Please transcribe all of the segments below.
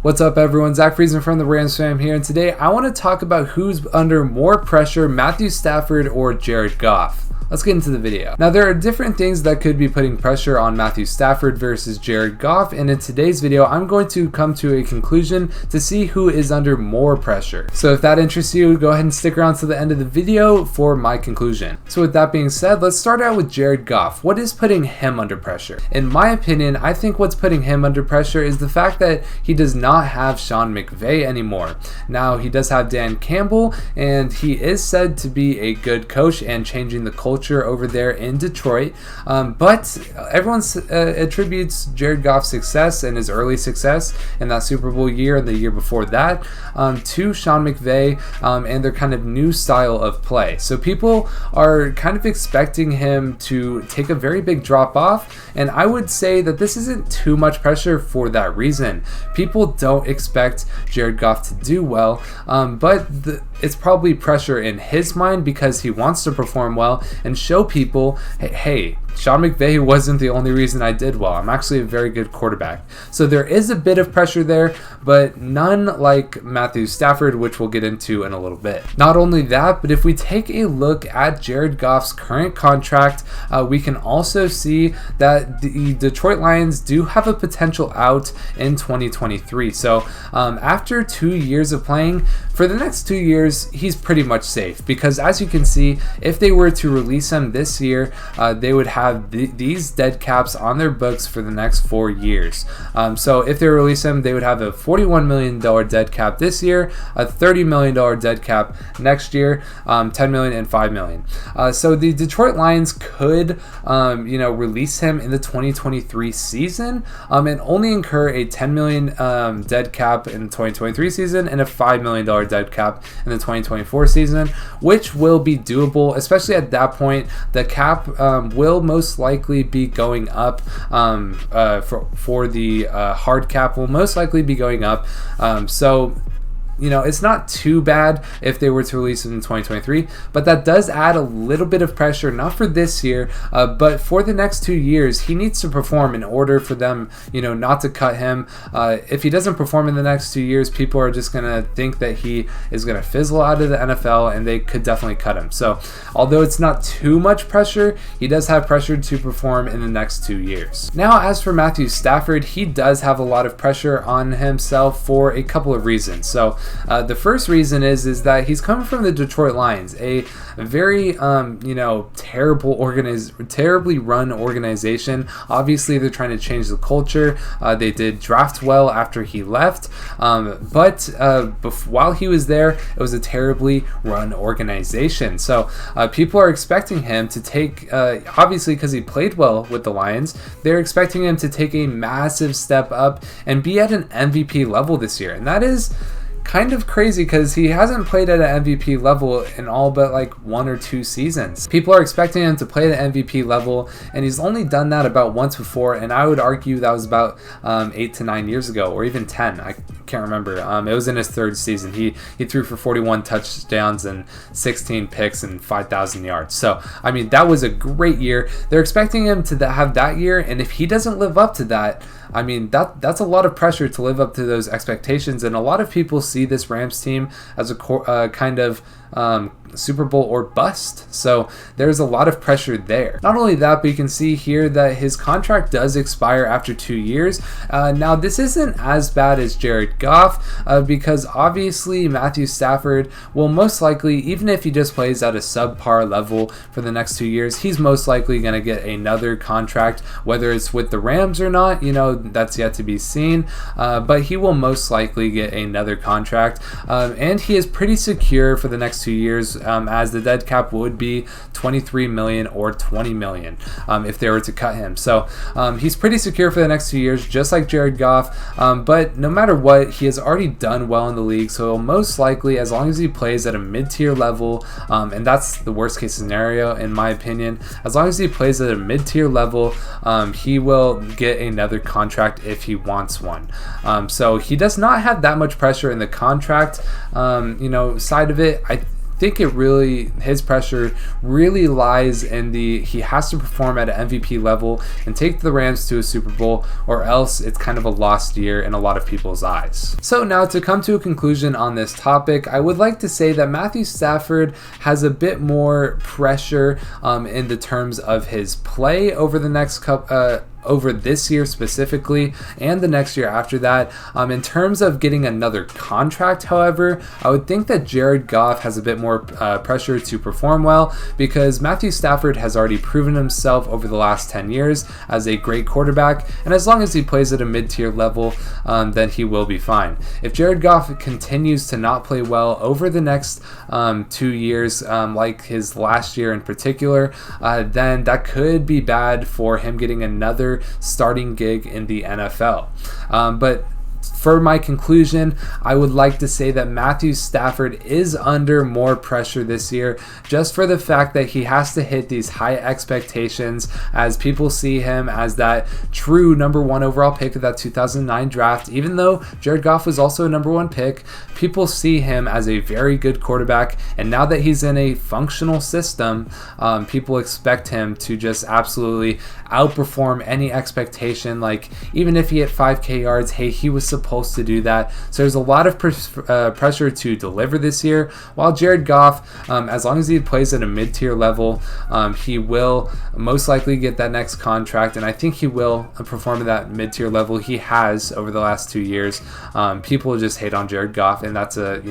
What's up, everyone? Zach Friesen from the Rams Fam here, and today I want to talk about who's under more pressure, Matthew Stafford or Jared Goff. Let's get into the video. Now, there are different things that could be putting pressure on Matthew Stafford versus Jared Goff, and in today's video, I'm going to come to a conclusion to see who is under more pressure. So if that interests you, go ahead and stick around to the end of the video for my conclusion. So with that being said, let's start out with Jared Goff. What is putting him under pressure? In my opinion, I think what's putting him under pressure is the fact that he does not have Sean McVay anymore. Now, he does have Dan Campbell, and he is said to be a good coach and changing the culture over there in Detroit, but everyone attributes Jared Goff's success and his early success in that Super Bowl year and the year before that to Sean McVay and their kind of new style of play. So people are kind of expecting him to take a very big drop off, and I would say that this isn't too much pressure for that reason. People don't expect Jared Goff to do well, but it's probably pressure in his mind because he wants to perform well and show people, hey, Sean McVay wasn't the only reason I did well. I'm actually a very good quarterback. So there is a bit of pressure there, but none like Matthew Stafford, which we'll get into in a little bit. Not only that, but if we take a look at Jared Goff's current contract, we can also see that the Detroit Lions do have a potential out in 2023. So after 2 years of playing, for the next 2 years, he's pretty much safe because, as you can see, if they were to release him this year, they would have these dead caps on their books for the next 4 years. So if they release him, they would have a $41 million dead cap this year, a $30 million dead cap next year, $10 million and $5 million. So the Detroit Lions could, release him in the 2023 season and only incur a $10 million dead cap in the 2023 season and a $5 million dead cap in the 2024 season, which will be doable, especially at that point. The cap will most likely be going up for the hard cap will most likely be going up. So it's not too bad if they were to release it in 2023, but that does add a little bit of pressure, not for this year, but for the next 2 years. He needs to perform in order for them, not to cut him. If he doesn't perform in the next 2 years, people are just going to think that he is going to fizzle out of the NFL, and they could definitely cut him. So although it's not too much pressure, he does have pressure to perform in the next 2 years. Now, as for Matthew Stafford, he does have a lot of pressure on himself for a couple of reasons. So the first reason is that he's coming from the Detroit Lions, a very terribly run organization. Obviously, they're trying to change the culture. They did draft well after he left, but while he was there, it was a terribly run organization. So people are expecting him to take, obviously because he played well with the Lions, they're expecting him to take a massive step up and be at an MVP level this year, and that is kind of crazy because he hasn't played at an MVP level in all but like 1 or 2 seasons. People are expecting him to play at the MVP level, and he's only done that about once before, and I would argue that was about 8 to 9 years ago, or even 10. I can't remember. It was in his 3rd season. He threw for 41 touchdowns and 16 picks and 5,000 yards. So, I mean, that was a great year. They're expecting him to have that year, and if he doesn't live up to that, I mean, that's a lot of pressure to live up to those expectations, and a lot of people see this Rams team as a kind of Super Bowl or bust. So there's a lot of pressure there. Not only that, but you can see here that his contract does expire after 2 years. Now, this isn't as bad as Jared Goff because obviously Matthew Stafford will most likely, even if he just plays at a subpar level for the next 2 years, he's most likely going to get another contract, whether it's with the Rams or not, that's yet to be seen, but he will most likely get another contract, and he is pretty secure for the next 2 years, as the dead cap would be $23 million or $20 million if they were to cut him. So he's pretty secure for the next 2 years, just like Jared Goff, but no matter what, he has already done well in the league, so most likely, as long as he plays at a mid-tier level, and that's the worst case scenario in my opinion, as long as he plays at a mid-tier level, he will get another contract if he wants one. So he does not have that much pressure in the contract side of it. think his pressure really lies in he has to perform at an MVP level and take the Rams to a Super Bowl, or else it's kind of a lost year in a lot of people's eyes. So now, to come to a conclusion on this topic, I would like to say that Matthew Stafford has a bit more pressure in the terms of his play over the next over this year specifically, and the next year after that. In terms of getting another contract, however, I would think that Jared Goff has a bit more pressure to perform well, because Matthew Stafford has already proven himself over the last 10 years as a great quarterback, and as long as he plays at a mid-tier level, then he will be fine. If Jared Goff continues to not play well over the next 2 years, like his last year in particular, then that could be bad for him getting another starting gig in the NFL. But for my conclusion, I would like to say that Matthew Stafford is under more pressure this year, just for the fact that he has to hit these high expectations, as people see him as that true #1 overall pick of that 2009 draft. Even though Jared Goff was also a #1 pick, people see him as a very good quarterback, and now that he's in a functional system, people expect him to just absolutely outperform any expectation. Like, even if he hit 5K yards, hey, he was supposed to do that. So there's a lot of pressure to deliver this year, while Jared Goff, as long as he plays at a mid-tier level, he will most likely get that next contract, and I think he will perform at that mid-tier level. He has over the last 2 years. People just hate on Jared Goff, and that's a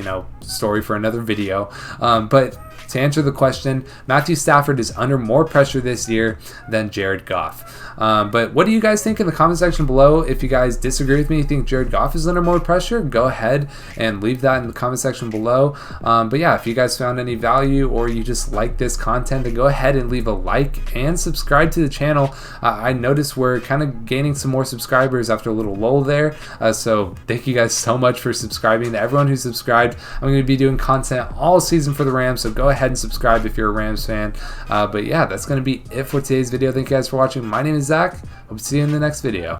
story for another video. But to answer the question, Matthew Stafford is under more pressure this year than Jared Goff. But what do you guys think in the comment section below? If you guys disagree with me, you think Jared Goff is under more pressure, go ahead and leave that in the comment section below. But yeah, if you guys found any value, or you just like this content, then go ahead and leave a like and subscribe to the channel. I noticed we're kind of gaining some more subscribers after a little lull there. So thank you guys so much for subscribing. To everyone who subscribed, I'm going to be doing content all season for the Rams, so go ahead and subscribe if you're a Rams fan. But yeah, that's going to be it for today's video. Thank you guys for watching. My name is Zach. Hope to see you in the next video.